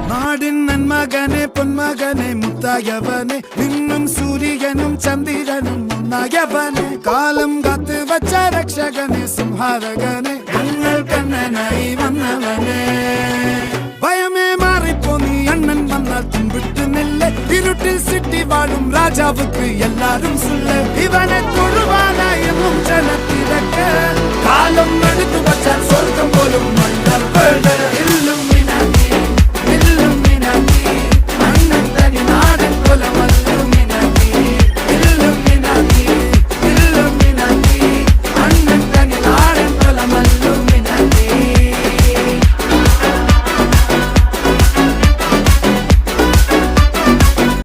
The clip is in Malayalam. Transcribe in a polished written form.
നാടിൻ നന്മകനെ പൊന്മകനെ മുത്തായവനെ നിന്നും സൂര്യനും ചന്ദ്രനും ഒന്നായവനെ കാലം കാത്ത് വച്ച രക്ഷകനെ സംഹാരകനെ ഞങ്ങൾ കണ്ണനായി വന്നവനെ ഭയമേ മാറിപ്പോ നീ അണ്ണൻ വന്നാൽ തുമ്പിട്ട് നെല്ല് ഇരുട്ടിൽ സിറ്റി വാഴും രാജാവുക്ക് എല്ലാരും സുല്ല് ഇവനെ തൊഴുവാനായെന്നും ജനത്തിരക്ക് കാലം എടുത്തു വച്ചാൽ സ്വർഗം പോലും മണ്ണൽ ഇല്ലും